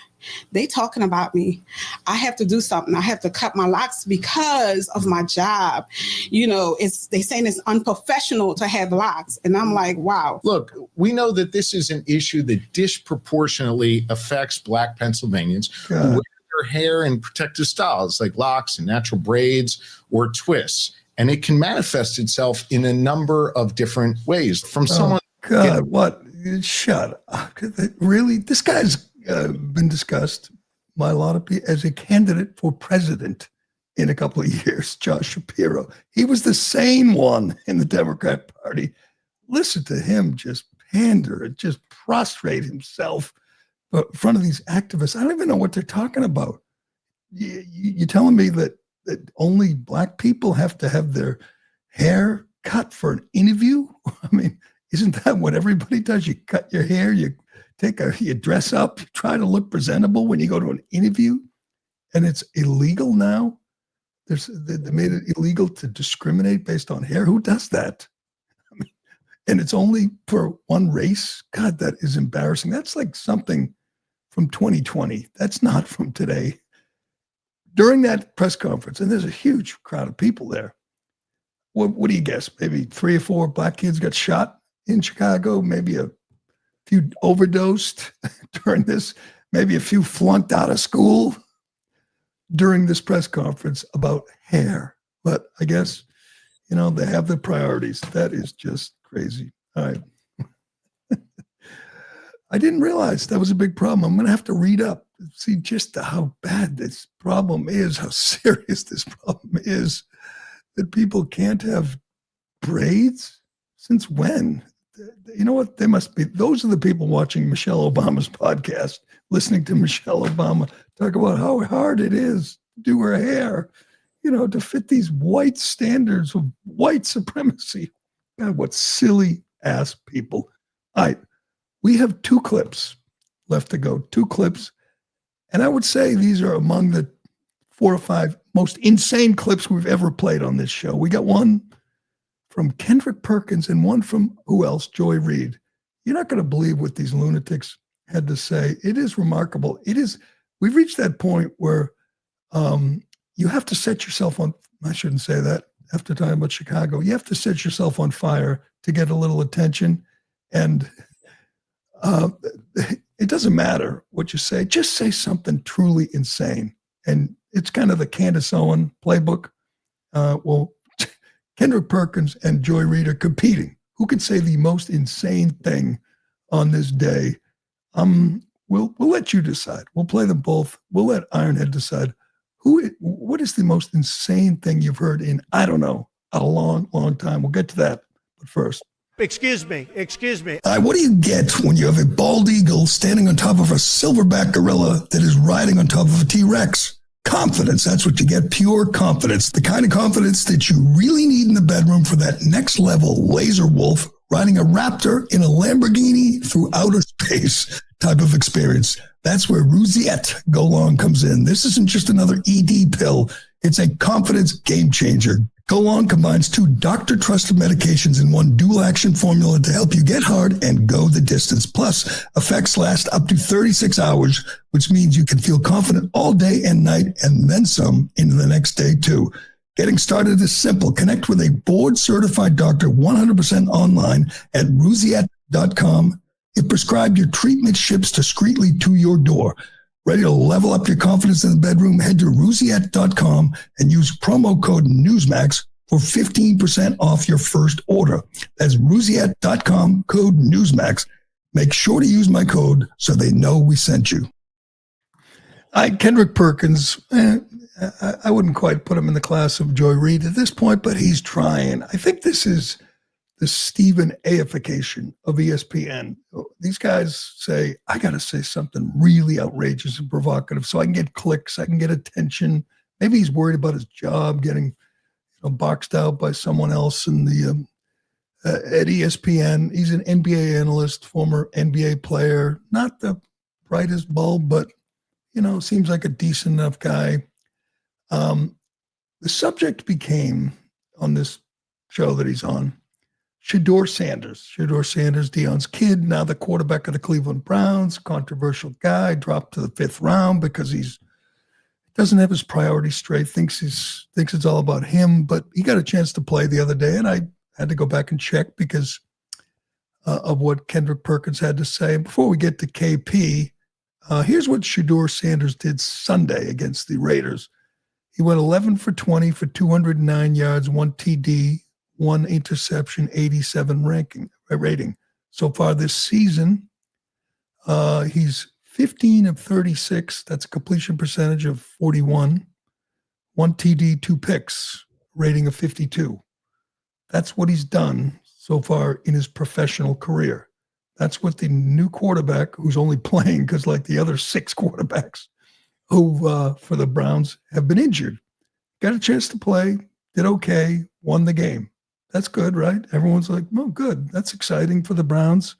they talking about me. I have to do something. I have to cut my locks because of my job. They saying it's unprofessional to have locks. And I'm like, wow. Look, we know that this is an issue that disproportionately affects Black Pennsylvanians who wear their hair in protective styles like locks and natural braids or twists. And it can manifest itself in a number of different ways. From someone. God, what? Shut up. Really? This guy's been discussed by a lot of people as a candidate for president in a couple of years, Josh Shapiro. He was the sane one in the Democrat Party. Listen to him just pander and just prostrate himself in front of these activists. I don't even know what they're talking about. You're telling me that only Black people have to have their hair cut for an interview? I mean, isn't that what everybody does? You cut your hair, you dress up, you try to look presentable when you go to an interview, and it's illegal now. They made it illegal to discriminate based on hair. Who does that? I mean, and it's only for one race. God, that is embarrassing. That's like something from 2020. That's not from today. During that press conference, and there's a huge crowd of people there. What do you guess? Maybe 3 or 4 Black kids got shot in Chicago. Maybe a few overdosed during this, maybe a few flunked out of school during this press conference about hair. But I guess, they have their priorities. That is just crazy. All right. I didn't realize that was a big problem. I'm going to have to read up, see just how bad this problem is, how serious this problem is, that people can't have braids. Since when? You know what? They must be. Those are the people watching Michelle Obama's podcast, listening to Michelle Obama talk about how hard it is to do her hair, to fit these white standards of white supremacy. God, what silly ass people. All right. We have 2 clips left to go, 2 clips. And I would say these are among the 4 or 5 most insane clips we've ever played on this show. We got one from Kendrick Perkins and one from, who else? Joy Reid. You're not going to believe what these lunatics had to say. It is remarkable. We've reached that point where you have to set yourself on, I shouldn't say that after talking about Chicago, you have to set yourself on fire to get a little attention. And it doesn't matter what you say, just say something truly insane. And it's kind of the Candace Owen playbook. Kendrick Perkins and Joy Reid are competing. Who can say the most insane thing on this day? We'll let you decide. We'll play them both. We'll let Ironhead decide. What is the most insane thing you've heard in, I don't know, a long, long time? We'll get to that. But first. Excuse me. What do you get when you have a bald eagle standing on top of a silverback gorilla that is riding on top of a T-Rex? Confidence. That's what you get. Pure confidence. The kind of confidence that you really need in the bedroom for that next level laser wolf riding a raptor in a Lamborghini through outer space type of experience. That's where Ruziet Go Long comes in. This isn't just another ED pill. It's a confidence game changer. Go Long combines 2 doctor-trusted medications in one dual-action formula to help you get hard and go the distance. Plus, effects last up to 36 hours, which means you can feel confident all day and night and then some into the next day, too. Getting started is simple. Connect with a board-certified doctor 100% online at Ruziet.com If prescribed, your treatment ships discreetly to your door. Ready to level up your confidence in the bedroom? Head to Rusiette.com and use promo code Newsmax for 15% off your first order. That's Rusiette.com, code Newsmax. Make sure to use my code so they know we sent you. Kendrick Perkins, I wouldn't quite put him in the class of Joy Reid at this point, but he's trying. I think this is the Stephen A-ification of ESPN. These guys say, I got to say something really outrageous and provocative so I can get clicks, I can get attention. Maybe he's worried about his job getting boxed out by someone else in the at ESPN. He's an NBA analyst, former NBA player, not the brightest bulb, but seems like a decent enough guy. The subject became, on this show that he's on, Shedeur Sanders. Shedeur Sanders, Deion's kid, now the quarterback of the Cleveland Browns, controversial guy, dropped to the 5th round because doesn't have his priorities straight, thinks it's all about him, but he got a chance to play the other day, and I had to go back and check because of what Kendrick Perkins had to say. And before we get to KP, here's what Shedeur Sanders did Sunday against the Raiders. He went 11 for 20 for 209 yards, 1 TD, 1 interception, 87 rating. So far this season, he's 15 of 36. That's a completion percentage of 41. 1 TD, 2 picks, rating of 52. That's what he's done so far in his professional career. That's what the new quarterback, who's only playing because like the other 6 quarterbacks who for the Browns have been injured, got a chance to play, did okay, won the game. That's good, right? Everyone's like, oh, good. That's exciting for the Browns.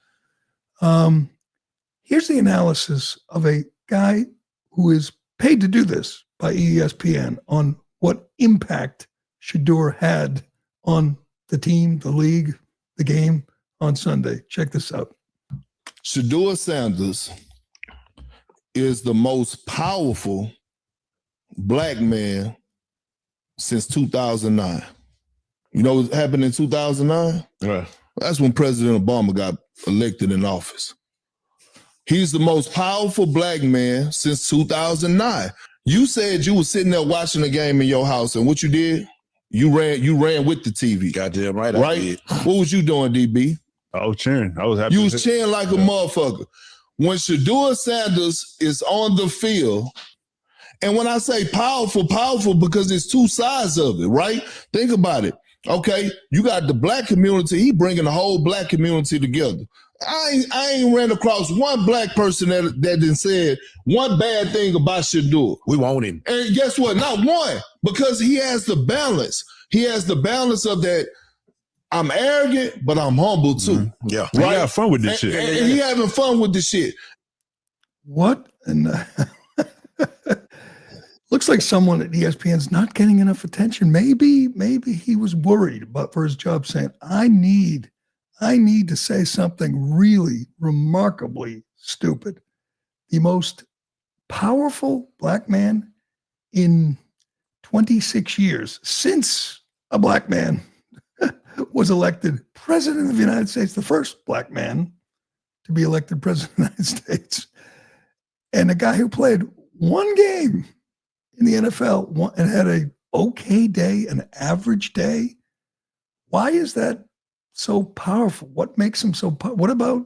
Here's the analysis of a guy who is paid to do this by ESPN on what impact Shedeur had on the team, the league, the game on Sunday. Check this out. Shedeur Sanders is the most powerful black man since 2009. You know what happened in 2009? Right. That's when President Obama got elected in office. He's the most powerful black man since 2009. You said you were sitting there watching the game in your house, and what you did? You ran with the TV. Goddamn right. Right? I did. What was you doing, DB? I was cheering. I was happy. You was cheering like a motherfucker. When Shedeur Sanders is on the field, and when I say powerful because there's 2 sides of it, right? Think about it. Okay, you got the black community. He bringing the whole black community together. I ain't ran across one black person that done said one bad thing about Shedeur. We want him. And guess what? Not one, because he has the balance. He has the balance of that. I'm arrogant, but I'm humble too. Mm-hmm. Yeah, right? He have fun with this shit. And he having fun with this shit. What? And looks like someone at ESPN's not getting enough attention. Maybe he was worried about for his job, saying, I need to say something really remarkably stupid. The most powerful black man in 26 years since a black man was elected president of the United States, the first black man to be elected president of the United States, and a guy who played one game in the NFL and had an okay day, an average day. Why is that so powerful? What makes him so powerful? What about,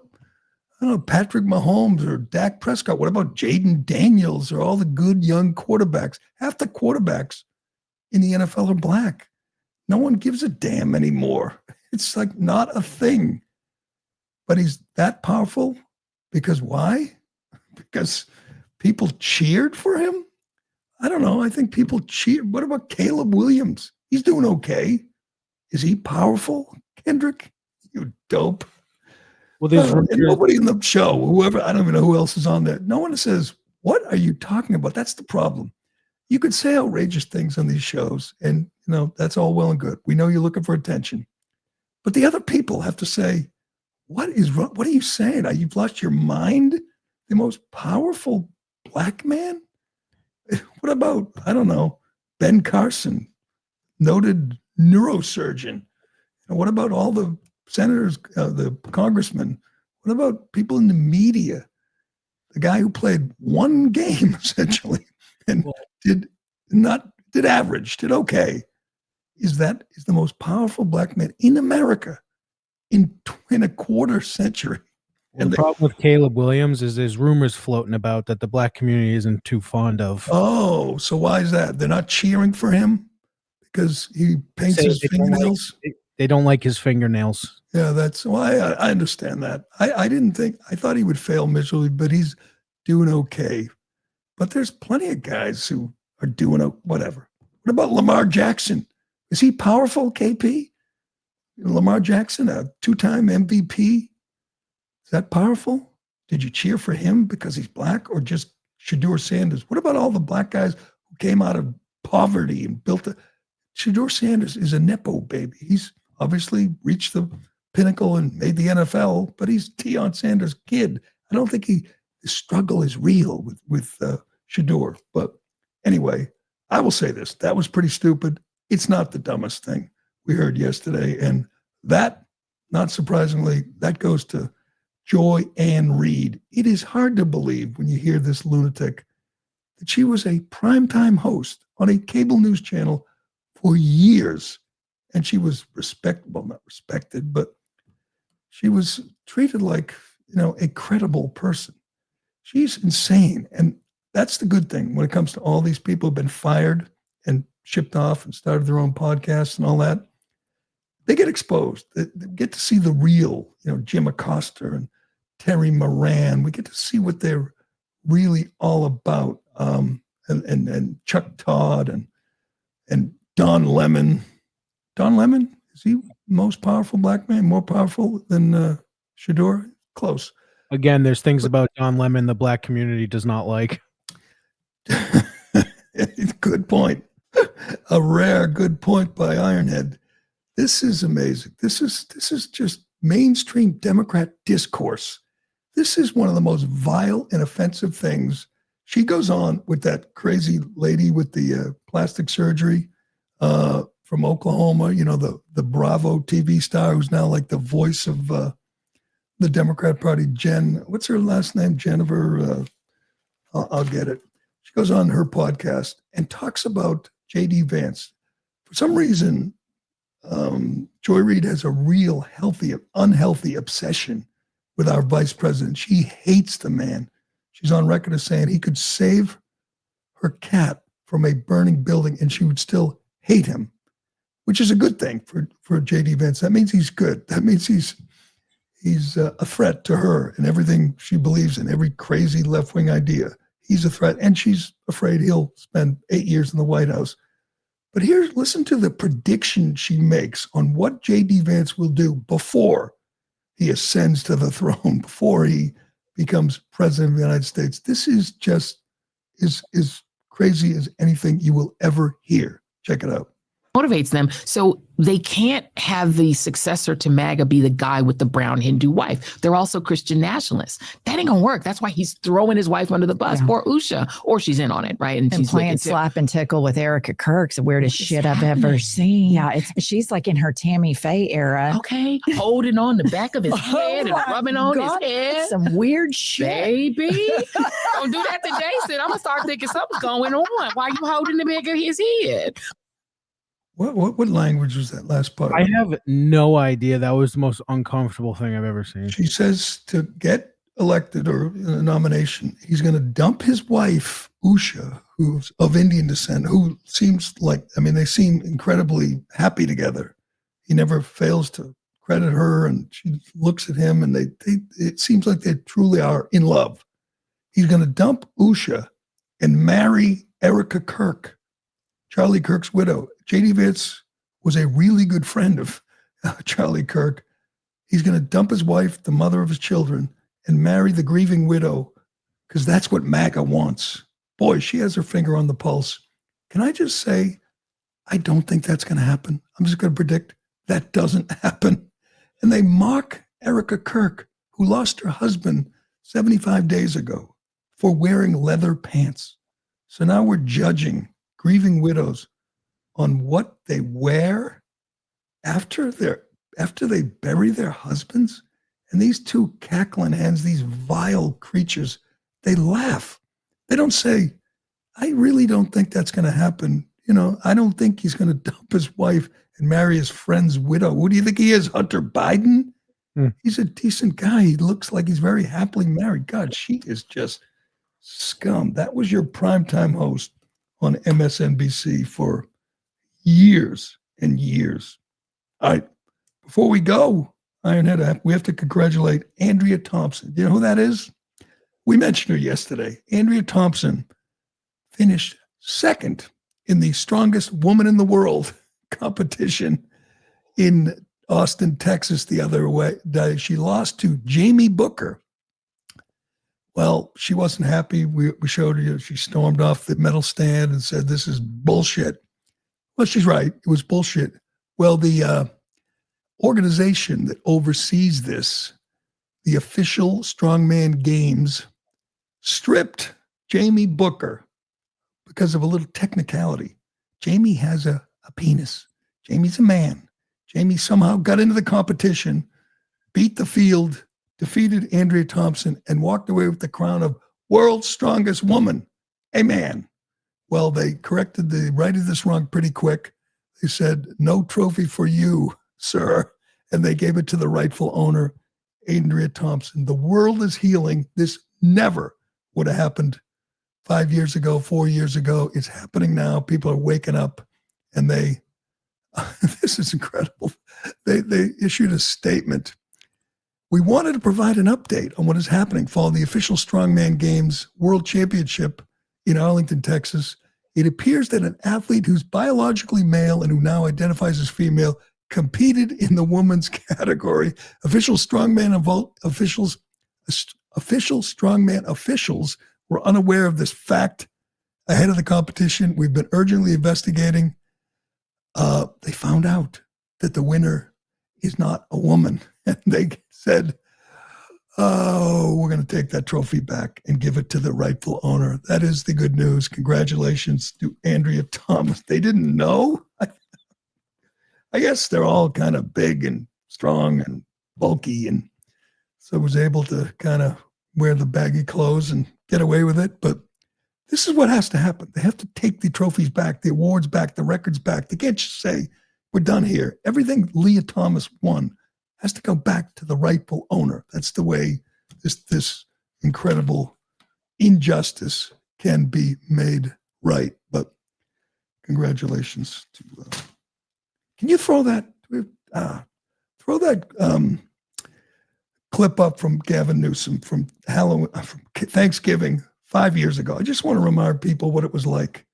I don't know, Patrick Mahomes or Dak Prescott? What about Jaden Daniels or all the good young quarterbacks? Half the quarterbacks in the NFL are black. No one gives a damn anymore. It's like not a thing. But he's that powerful because why? Because people cheered for him? I don't know. I think people cheer. What about Caleb Williams? He's doing okay. Is he powerful? Kendrick, you dope. Well, there's nobody in the show, whoever, I don't even know who else is on there. No one says, what are you talking about? That's the problem. You could say outrageous things on these shows, and that's all well and good. We know you're looking for attention. But the other people have to say, what is wrong? What are you saying? You've lost your mind? The most powerful black man? What about, I don't know, Ben Carson, noted neurosurgeon? And what about all the senators, the congressmen? What What about people in the media? The guy who played one game essentially and did average, did okay, is the most powerful black man in America in a quarter century. Well, the problem with Caleb Williams is there's rumors floating about that the black community isn't too fond of. Oh, so why is that? They're not cheering for him because he paints his fingernails? They don't like his fingernails. Yeah, that's why I understand that. I thought he would fail miserably, but he's doing okay. But there's plenty of guys who are doing whatever. What about Lamar Jackson? Is he powerful, KP? Lamar Jackson, a 2-time MVP? Is that powerful? Did you cheer for him because he's black or just Shedeur Sanders? What about all the black guys who came out of poverty and built Shedeur Sanders is a Nepo baby. He's obviously reached the pinnacle and made the NFL, but he's Deion Sanders' kid. I don't think the struggle is real with Shedeur. But anyway, I will say this. That was pretty stupid. It's not the dumbest thing we heard yesterday. And that, not surprisingly, that goes to Joy Ann Reid. It is hard to believe when you hear this lunatic that she was a primetime host on a cable news channel for years. And she was not respected, but she was treated like, a credible person. She's insane. And that's the good thing when it comes to all these people who've been fired and shipped off and started their own podcasts and all that. They get exposed. They get to see the real, Jim Acosta and Terry Moran. We get to see what they're really all about. And Chuck Todd and Don Lemon. Don Lemon, is he the most powerful black man? More powerful than Shedeur? Close. Again, there's things about Don Lemon the black community does not like. Good point. A rare good point by Ironhead. This is amazing. This is just mainstream Democrat discourse. This is one of the most vile and offensive things. She goes on with that crazy lady with the plastic surgery from Oklahoma, the Bravo TV star who's now like the voice of the Democrat Party, Jen. What's her last name? Jennifer. I'll get it. She goes on her podcast and talks about J.D. Vance. For some reason, Joy Reid has a real unhealthy obsession with our vice president. She hates the man. She's on record as saying he could save her cat from a burning building and she would still hate him, which is a good thing for J.D. Vance. That means he's good. That means he's a threat to her and everything she believes in, every crazy left-wing idea. He's a threat, and she's afraid he'll spend 8 years in the White House. But listen to the prediction she makes on what J.D. Vance will do before he ascends to the throne, before he becomes president of the United States. This is just as crazy as anything you will ever hear. Check it out. Motivates them. So they can't have the successor to MAGA be the guy with the brown Hindu wife. They're also Christian nationalists. That ain't gonna work. That's why he's throwing his wife under the bus. Poor Usha. Or she's in on it, right? And she's playing slap and tickle with Erica Kirk's the weirdest shit I've ever seen. Yeah, she's like in her Tammy Faye era. Okay. Holding on the back of his head and rubbing on his head. Some weird shit. Baby. Don't do that to Jason. I'm gonna start thinking something's going on. Why are you holding the back of his head? What language was that last part? I have no idea. That was the most uncomfortable thing I've ever seen. She says to get elected or a nomination, he's going to dump his wife, Usha, who's of Indian descent, who seems like, they seem incredibly happy together. He never fails to credit her, and she looks at him, and it seems like they truly are in love. He's going to dump Usha and marry Erica Kirk, Charlie Kirk's widow. J.D. Vance was a really good friend of Charlie Kirk. He's going to dump his wife, the mother of his children, and marry the grieving widow because that's what MAGA wants. Boy, she has her finger on the pulse. Can I just say, I don't think that's going to happen. I'm just going to predict that doesn't happen. And they mock Erica Kirk, who lost her husband 75 days ago for wearing leather pants. So now we're judging grieving widows on what they wear after they bury their husbands And these two cackling hens, these vile creatures, they laugh. They don't say, I really don't think that's going to happen. You know, I don't think he's going to dump his wife and marry his friend's widow. Who do you think he is, Hunter Biden? He's a decent guy. He looks like he's very happily married. God, she is just scum. That was your primetime host on MSNBC for years and years. All right, before we go, Ironhead, we have to congratulate Andrea Thompson. Do you know who that is? We mentioned her yesterday. Andrea Thompson finished second in the strongest woman in the world competition in Austin, Texas the other day. She lost to Jamie Booker. Well, she wasn't happy. We showed her, she stormed off the medal stand and said, this is bullshit. Well, she's right. It was bullshit. Well, the organization that oversees this, the official Strongman Games, stripped Jamie Booker because of a little technicality. Jamie has a penis. Jamie's a man. Jamie somehow got into the competition, beat the field, defeated Andrea Thompson, and walked away with the crown of world's strongest woman, a man. Well, they corrected the righted this wrong pretty quick. They said, no trophy for you, sir. And they gave it to the rightful owner, Andrea Thompson. The world is healing. This never would have happened 5 years ago, 4 years ago. It's happening now. People are waking up, and they, this is incredible. They issued a statement. We wanted to provide an update on what is happening following the official Strongman Games World Championship in Arlington, Texas. It appears that an athlete who's biologically male and who now identifies as female competed in the women's category. Official strongman officials were unaware of this fact ahead of the competition. We've been urgently investigating. They found out that the winner is not a woman. And they said, oh, we're going to take that trophy back and give it to the rightful owner. That is the good news. Congratulations to Andrea Thomas. They didn't know. I guess they're all kind of big and strong and bulky, and so was able to kind of wear the baggy clothes and get away with it. But this is what has to happen. They have to take the trophies back, the awards back, the records back. They can't just say, we're done here. Everything Leah Thomas won has to go back to the rightful owner. That's the way this incredible injustice can be made right. But congratulations to can you throw that clip up from Gavin Newsom from Thanksgiving 5 years ago? I just want to remind people what it was like.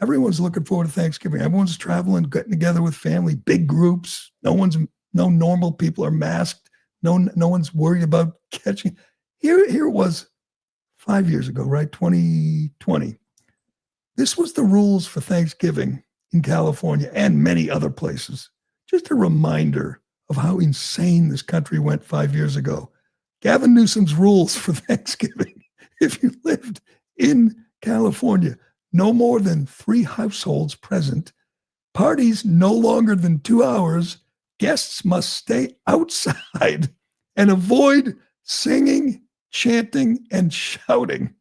Everyone's looking forward to Thanksgiving. Everyone's traveling, getting together with family, big groups. No normal people are masked. No one's worried about catching. Here it was 5 years ago, right? 2020. This was the rules for Thanksgiving in California and many other places. Just a reminder of how insane this country went 5 years ago. Gavin Newsom's rules for Thanksgiving. If you lived in California, no more than 3 households present, parties no longer than 2 hours, guests must stay outside and avoid singing, chanting, and shouting.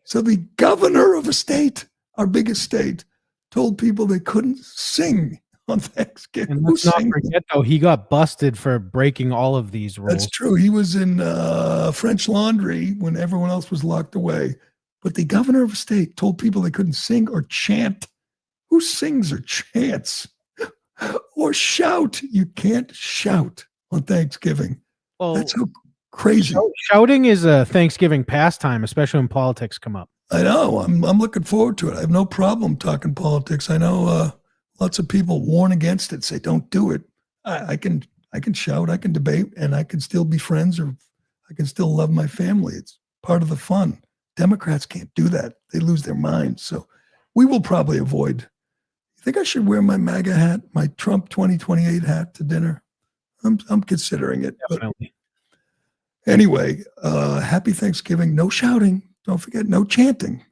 So the governor of a state, our biggest state, told people they couldn't sing on Thanksgiving. And let's not forget, though, he got busted for breaking all of these rules. That's true. He was in French Laundry when everyone else was locked away. But the governor of a state told people they couldn't sing or chant. Who sings or chants? Or shout? You can't shout on Thanksgiving. Well, that's so crazy. Shouting is a Thanksgiving pastime, especially when politics come up. I know. I'm looking forward to it. I have no problem talking politics. I know lots of people warn against it, say don't do it. I can shout, I can debate, and I can still be friends, or I can still love my family. It's part of the fun. Democrats can't do that. They lose their minds. So we will probably avoid. You think I should wear my MAGA hat, my Trump 2028 hat to dinner? I'm considering it. Definitely. But anyway, happy Thanksgiving. No shouting. Don't forget, no chanting.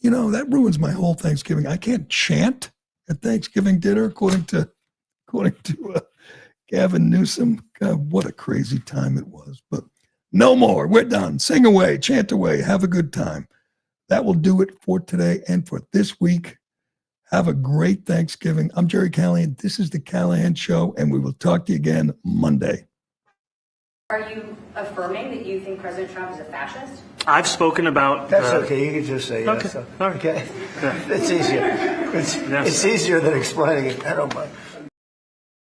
You know, that ruins my whole Thanksgiving. I can't chant at Thanksgiving dinner, according to Gavin Newsom. God, what a crazy time it was. But no more. We're done. Sing away, chant away, have a good time. That will do it for today and for this week. Have a great Thanksgiving. I'm Gerry Callahan. This is The Callahan Show, and we will talk to you again Monday. Are you affirming that you think President Trump is a fascist? I've spoken about... That's okay. You can just say yes. Okay. Okay. It's easier. It's easier than explaining it. I don't mind.